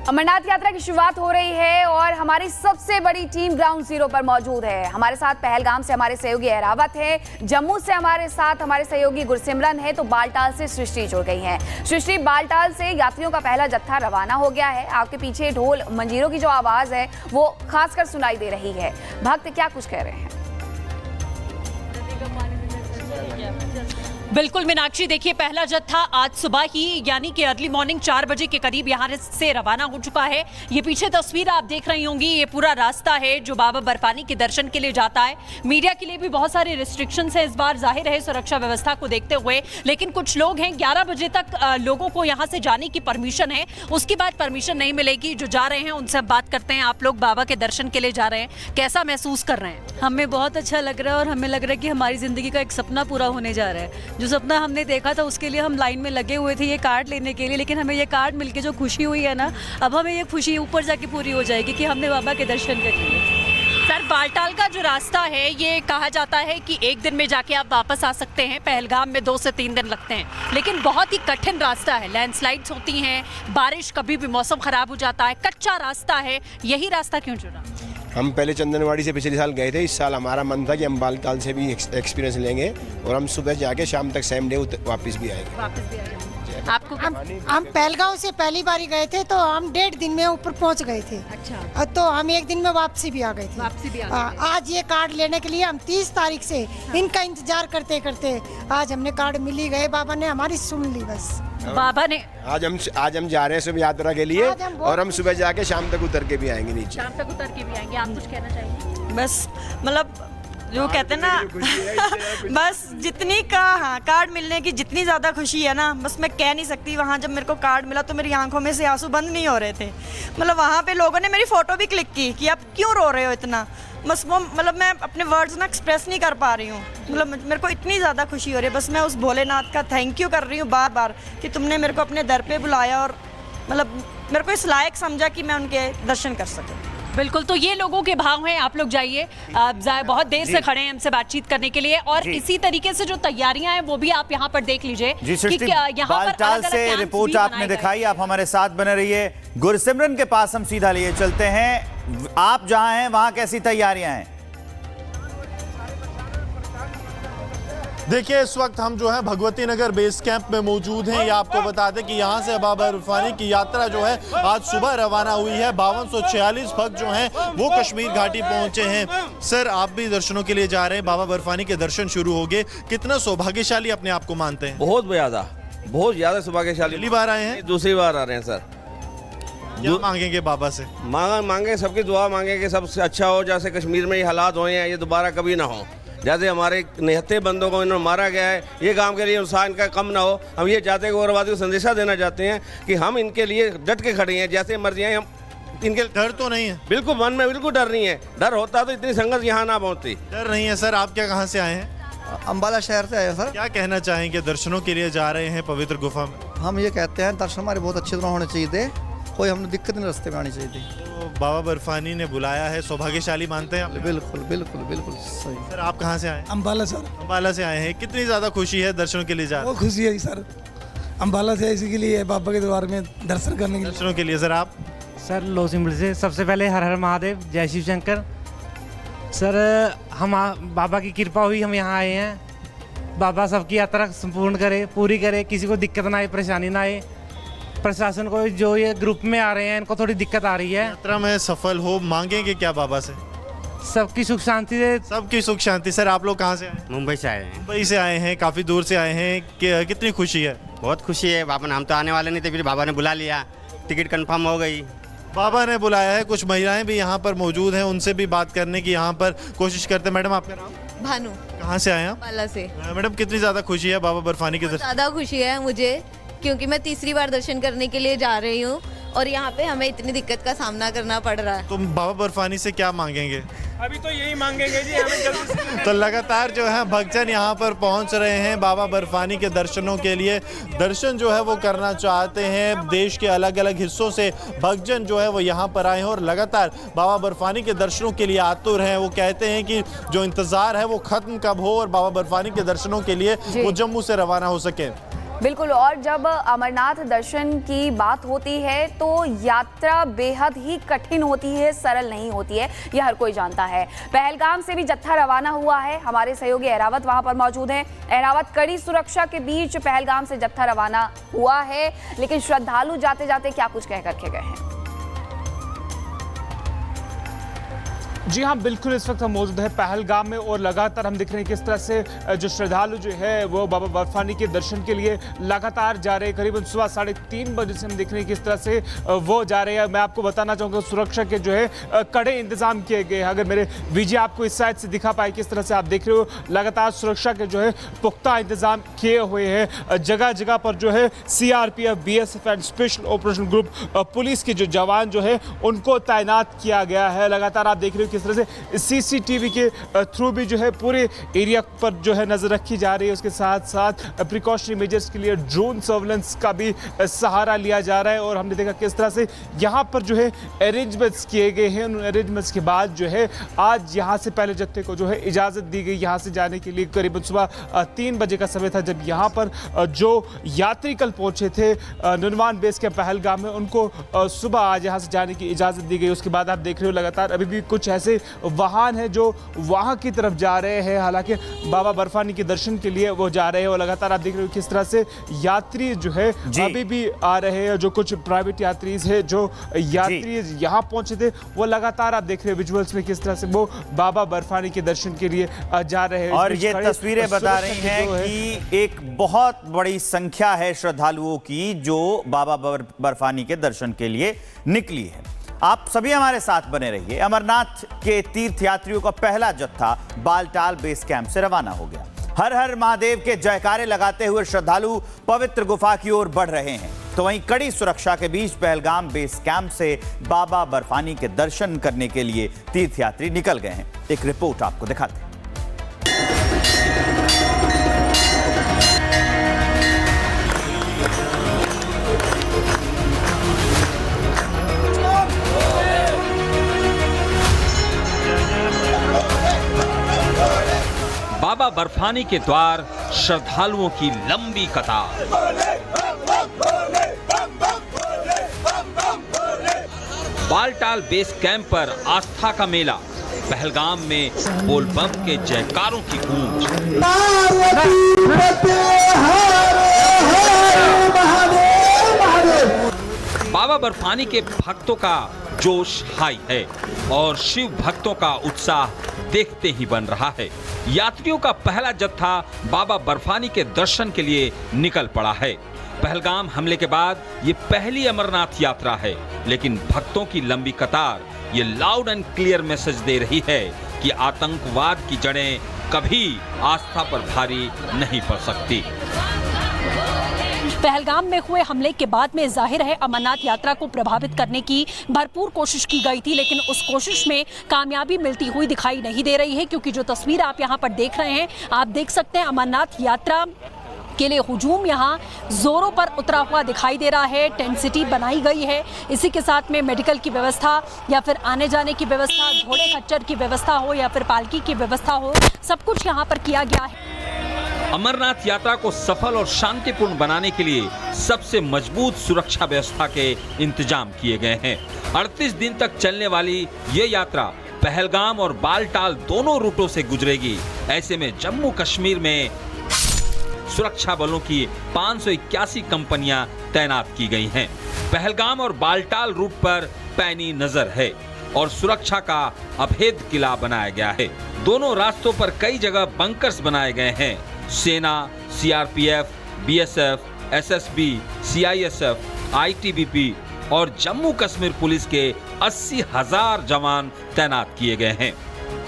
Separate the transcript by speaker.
Speaker 1: अमरनाथ यात्रा की शुरुआत हो रही है और हमारी सबसे बड़ी टीम ग्राउंड जीरो पर मौजूद है। हमारे साथ पहलगाम से हमारे सहयोगी एरावत है, जम्मू से हमारे साथ हमारे सहयोगी गुरसिमरन है, तो बालटाल से सृष्टि जुड़ गई हैं। सृष्टि, बालटाल से यात्रियों का पहला जत्था रवाना हो गया है। आपके पीछे ढोल मंजीरों की जो आवाज है वो खासकर सुनाई दे रही है। भक्त क्या कुछ कह रहे हैं?
Speaker 2: बिल्कुल मीनाक्षी, देखिए पहला जत्था आज सुबह ही यानी कि अर्ली मॉर्निंग 4 बजे के करीब यहाँ से रवाना हो चुका है। ये पीछे तस्वीर आप देख रही होंगी, ये पूरा रास्ता है जो बाबा बर्फानी के दर्शन के लिए जाता है। मीडिया के लिए भी बहुत सारे रिस्ट्रिक्शंस है इस बार, जाहिर है सुरक्षा व्यवस्था को देखते हुए, लेकिन कुछ लोग हैं 11 बजे तक लोगों को यहाँ से जाने की परमिशन है, उसके बाद परमिशन नहीं मिलेगी। जो जा रहे हैं उनसे अब बात करते हैं। आप लोग बाबा के दर्शन के लिए जा रहे हैं, कैसा महसूस कर रहे हैं?
Speaker 3: हमें बहुत अच्छा लग रहा है और हमें लग रहा है कि हमारी ज़िंदगी का एक सपना पूरा होने जा रहा है। जो सपना हमने देखा था उसके लिए हम लाइन में लगे हुए थे ये कार्ड लेने के लिए, लेकिन हमें ये कार्ड मिलके जो खुशी हुई है ना, अब हमें ये खुशी ऊपर जाके पूरी हो जाएगी कि हमने बाबा के दर्शन कर लिए।
Speaker 2: सर, बालटाल का जो रास्ता है ये कहा जाता है कि एक दिन में जाके आप वापस आ सकते हैं। पहलगाम में 2 से 3 दिन लगते हैं, लेकिन बहुत ही कठिन रास्ता है। लैंडस्लाइड्स होती हैं, बारिश, कभी भी मौसम खराब हो जाता है, कच्चा रास्ता है। यही रास्ता क्यों चुना?
Speaker 4: हम पहले चंदनवाड़ी से पिछले साल गए थे। इस साल हमारा मन था कि हम बालटाल से भी एक्सपीरियंस लेंगे और हम सुबह जाके शाम तक सेम डे वापस भी आएंगे।
Speaker 2: आपको
Speaker 5: हम पहलगांव से पहली बार गए थे तो हम 1.5 दिन में ऊपर पहुंच गए थे।
Speaker 2: अच्छा।
Speaker 5: तो हम 1 दिन में वापसी भी आ गए थे। आज ये कार्ड लेने के लिए हम 30 तारीख से इनका इंतजार करते करते आज हमने कार्ड मिल ही गए। बाबा ने हमारी सुन ली बस।
Speaker 2: बाबा ने
Speaker 4: आज हम जा रहे हैं सुबह यात्रा के लिए और हम सुबह जाके शाम तक उतर के भी आएंगे नीचे।
Speaker 2: शाम तक उतर के भी आएंगे। आप कुछ कहना चाहिए?
Speaker 3: बस मतलब जो कहते हैं ना, बस जितनी कार्ड मिलने की जितनी ज़्यादा खुशी है ना, बस मैं कह नहीं सकती। वहाँ जब मेरे को कार्ड मिला तो मेरी आंखों में से आंसू बंद नहीं हो रहे थे। मतलब वहाँ पे लोगों ने मेरी फ़ोटो भी क्लिक की कि आप क्यों रो रहे हो इतना। बस वो मतलब मैं अपने वर्ड्स ना एक्सप्रेस नहीं कर पा रही हूँ। मतलब मेरे को इतनी ज़्यादा खुशी हो रही है। बस मैं उस भोलेनाथ का थैंक यू कर रही हूँ बार बार कि तुमने मेरे को अपने दर पे बुलाया और मतलब मेरे को इस लायक समझा कि मैं उनके दर्शन कर सकूँ।
Speaker 2: बिल्कुल, तो ये लोगों के भाव हैं। आप लोग जाइए, बहुत देर से खड़े हैं हमसे बातचीत करने के लिए और इसी तरीके से जो तैयारियां हैं वो भी आप यहाँ पर देख लीजिए।
Speaker 6: बालटाल से रिपोर्ट आपने दिखाई, आप हमारे साथ बने रहिए। गुरसिमरन के पास हम सीधा लिए चलते हैं। आप जहां हैं वहां कैसी तैयारियां हैं?
Speaker 7: देखिए, इस वक्त हम जो है भगवती नगर बेस कैंप में मौजूद हैं। ये आपको बता दें कि यहाँ से बाबा बर्फानी की यात्रा जो है आज सुबह रवाना हुई है। 5246 भक्त जो हैं वो कश्मीर घाटी पहुंचे हैं। सर, आप भी दर्शनों के लिए जा रहे हैं, बाबा बर्फानी के दर्शन शुरू हो गए। कितना सौभाग्यशाली अपने आप को मानते हैं?
Speaker 8: बहुत ज़्यादा सौभाग्यशाली।
Speaker 7: पहली बार आए हैं?
Speaker 8: दूसरी बार आ रहे हैं सर।
Speaker 7: क्या मांगेंगे बाबा से?
Speaker 8: मांगे सबकी दुआ मांगे कि सबसे अच्छा हो। जैसे कश्मीर में ये हालात हुए हैं ये दोबारा कभी ना हो। जैसे हमारे 79 बंदों को इन्होंने मारा गया है, ये काम के लिए इंसान का कम ना हो। हम ये चाहते हैं, उग्रवादी को संदेशा देना चाहते हैं कि हम इनके लिए डट के खड़े हैं। जैसे मर्जी हैं हम इनके।
Speaker 7: डर तो नहीं है?
Speaker 8: बिल्कुल, मन में बिल्कुल डर नहीं है। डर होता तो इतनी संगत यहाँ ना पहुँचती।
Speaker 7: डर नहीं है। सर, आप क्या कहाँ से आए हैं?
Speaker 9: अम्बाला शहर से आए सर।
Speaker 7: क्या कहना चाहेंगे? दर्शनों के लिए जा रहे हैं पवित्र गुफा में।
Speaker 9: हम ये कहते हैं दर्शन हमारे बहुत अच्छी तरह होने चाहिए थे, कोई हमने दिक्कत नहीं रास्ते में आनी चाहिए थी।
Speaker 7: तो बाबा बर्फानी ने बुलाया है, सौभाग्यशाली मानते हैं आप?
Speaker 9: बिल्कुल बिल्कुल बिल्कुल सही।
Speaker 7: सर, आप कहाँ से आए?
Speaker 10: अम्बाला सर।
Speaker 7: अम्बाला से आए हैं। कितनी ज़्यादा खुशी है दर्शनों के लिए जा रहे हैं?
Speaker 10: बहुत खुशी है सर, अम्बाला से इसी के लिए बाबा के दरबार में दर्शन करने के लिए।
Speaker 7: दर्शनों के लिए। सर, आप?
Speaker 11: सर, लोसिमल से। सबसे पहले हर हर महादेव, जय शिव शंकर। सर, हम बाबा की कृपा हुई, हम यहाँ आए हैं। बाबा सबकी यात्रा संपूर्ण करे, पूरी करे, किसी को दिक्कत ना आए, परेशानी ना आए। प्रशासन को जो ये ग्रुप में आ रहे हैं इनको थोड़ी दिक्कत आ रही है।
Speaker 7: यात्रा में सफल हो, मांगेंगे क्या बाबा से?
Speaker 11: सबकी सुख शांति दे।
Speaker 7: सबकी सुख शांति। सर, आप लोग कहाँ से आए?
Speaker 12: मुंबई से आए हैं।
Speaker 7: मुंबई से आए हैं, काफ़ी दूर से आए हैं। कितनी खुशी है?
Speaker 12: बहुत खुशी है। बाबा ने, हम तो आने वाले नहीं थे, फिर बाबा ने बुला लिया, टिकट कंफर्म हो गई।
Speaker 7: बाबा ने बुलाया है। कुछ महिलाएं भी यहाँ पर मौजूद हैं, उनसे भी बात करने की यहाँ पर कोशिश करते हैं। मैडम, आपका नाम?
Speaker 13: भानु।
Speaker 7: कहाँ से आए हैं?
Speaker 13: अम्बाला से।
Speaker 7: मैडम, कितनी ज़्यादा खुशी है बाबा बर्फानी के दर्शन?
Speaker 13: ज़्यादा खुशी है मुझे, क्योंकि मैं तीसरी बार दर्शन करने के लिए जा रही हूँ और यहाँ पे हमें इतनी दिक्कत का सामना करना पड़ रहा है।
Speaker 7: तुम बाबा बर्फानी से क्या मांगेंगे?
Speaker 14: अभी तो यही मांगेंगे जी, हमें जल्दी से।
Speaker 7: तो लगातार जो है भक्तजन यहाँ पर पहुँच रहे हैं बाबा बर्फानी के दर्शनों के लिए। दर्शन जो है वो करना चाहते हैं। देश के अलग अलग हिस्सों से भक्तजन जो है वो यहाँ पर आए हैं और लगातार बाबा बर्फानी के दर्शनों के लिए आतुर हैं। वो कहते हैं कि जो इंतज़ार है वो ख़त्म कब हो और बाबा बर्फानी के दर्शनों के लिए वो जम्मू से रवाना हो सके।
Speaker 1: बिल्कुल। और जब अमरनाथ दर्शन की बात होती है तो यात्रा बेहद ही कठिन होती है, सरल नहीं होती है, यह हर कोई जानता है। पहलगाम से भी जत्था रवाना हुआ है। हमारे सहयोगी अहरावत वहां पर मौजूद हैं। अहरावत, कड़ी सुरक्षा के बीच पहलगाम से जत्था रवाना हुआ है, लेकिन श्रद्धालु जाते जाते क्या कुछ कह करके गए हैं?
Speaker 14: जी हाँ, बिल्कुल। इस वक्त हम मौजूद है पहलगाम में और लगातार हम दिख रहे हैं किस तरह से जो श्रद्धालु जो है वो बाबा बर्फानी के दर्शन के लिए लगातार जा रहे हैं। करीबन सुबह 3:30 बजे से हम देख रहे हैं किस तरह से वो जा रहे हैं। मैं आपको बताना चाहूँगा सुरक्षा के जो है कड़े इंतजाम किए गए हैं। अगर मेरे विजय आपको इस साइड से दिखा पाए, किस तरह से आप देख रहे हो लगातार सुरक्षा के जो है पुख्ता इंतजाम किए हुए हैं। जगह जगह पर जो है CRPF, BSF and special operation group police के जो जवान जो है उनको तैनात किया गया है। लगातार आप देख रहे हो किस तरह से CCTV के थ्रू भी जो है पूरे एरिया पर जो है नजर रखी जा रही है। उसके साथ साथ प्रिकॉशनरी मेजर्स के लिए ड्रोन सर्वेलेंस का भी सहारा लिया जा रहा है। और हमने देखा किस तरह से यहाँ पर जो है अरेंजमेंट्स किए गए हैं। उन अरेंजमेंट्स के बाद जो है आज यहाँ से पहले जत्थे को जो है इजाज़त दी गई यहाँ से जाने के लिए। करीबन सुबह 3 बजे का समय था जब यहाँ पर जो यात्री कल पहुँचे थे नुनवान बेस के पहलगाम में, उनको सुबह आज यहाँ से जाने की इजाज़त दी गई। उसके बाद आप देख रहे हो लगातार अभी भी कुछ ऐसे वाहन है जो वहां की तरफ जा रहे हैं। हालांकि बाबा बर्फानी के दर्शन के लिए वो जा रहे हैं और लगातार आप देख रहे हो किस तरह से यात्री जो है अभी भी आ रहे हैं। जो कुछ प्राइवेट यात्रीज है, जो यात्री यहाँ पहुंचे थे, वो लगातार आप देख रहे हैं विजुअल्स में किस तरह से वो बाबा बर्फानी के दर्शन के लिए जा रहे हैं।
Speaker 6: और ये तस्वीरें बता रही हैं कि एक बहुत बड़ी संख्या है श्रद्धालुओं की जो बाबा बर्फानी के दर्शन के लिए निकली है। आप सभी हमारे साथ बने रहिए। अमरनाथ के तीर्थयात्रियों का पहला जत्था बालटाल बेस कैंप से रवाना हो गया। हर हर महादेव के जयकारे लगाते हुए श्रद्धालु पवित्र गुफा की ओर बढ़ रहे हैं। तो वहीं कड़ी सुरक्षा के बीच पहलगाम बेस कैंप से बाबा बर्फानी के दर्शन करने के लिए तीर्थयात्री निकल गए हैं। एक रिपोर्ट आपको दिखाते हैं।
Speaker 15: बाबा बर्फानी के द्वार श्रद्धालुओं की लंबी कतार। बालटाल बेस कैंप पर आस्था का मेला। पहलगाम में बोलबम के जयकारों की गूंज। बाबा बर्फानी के भक्तों का जोश हाई है और शिव भक्तों का उत्साह देखते ही बन रहा है। यात्रियों का पहला जत्था बाबा बर्फानी के दर्शन के लिए निकल पड़ा है। पहलगाम हमले के बाद ये पहली अमरनाथ यात्रा है, लेकिन भक्तों की लंबी कतार ये लाउड एंड क्लियर मैसेज दे रही है कि आतंकवाद की जड़ें कभी आस्था पर भारी नहीं पड़ सकती।
Speaker 2: पहलगाम में हुए हमले के बाद में जाहिर है अमरनाथ यात्रा को प्रभावित करने की भरपूर कोशिश की गई थी, लेकिन उस कोशिश में कामयाबी मिलती हुई दिखाई नहीं दे रही है। क्योंकि जो तस्वीर आप यहाँ पर देख रहे हैं, आप देख सकते हैं अमरनाथ यात्रा के लिए हुजूम यहाँ जोरों पर उतरा हुआ दिखाई दे रहा है। टेंट सिटी बनाई गई है। इसी के साथ में मेडिकल की व्यवस्था या फिर आने जाने की व्यवस्था, घोड़े खच्चर की व्यवस्था हो या फिर पालकी की व्यवस्था हो, सब कुछ यहाँ पर किया गया है।
Speaker 15: अमरनाथ यात्रा को सफल और शांतिपूर्ण बनाने के लिए सबसे मजबूत सुरक्षा व्यवस्था के इंतजाम किए गए हैं। 38 दिन तक चलने वाली ये यात्रा पहलगाम और बालटाल दोनों रूटों से गुजरेगी। ऐसे में जम्मू कश्मीर में सुरक्षा बलों की 581 कंपनियां तैनात की गई हैं। पहलगाम और बालटाल रूट पर पैनी नजर है और सुरक्षा का अभेद किला बनाया गया है। दोनों रास्तों पर कई जगह बंकर्स बनाए गए हैं। सेना, CRPF, BSF, SSB, CISF, ITBP और जम्मू कश्मीर पुलिस के 80,000 जवान तैनात किए गए हैं।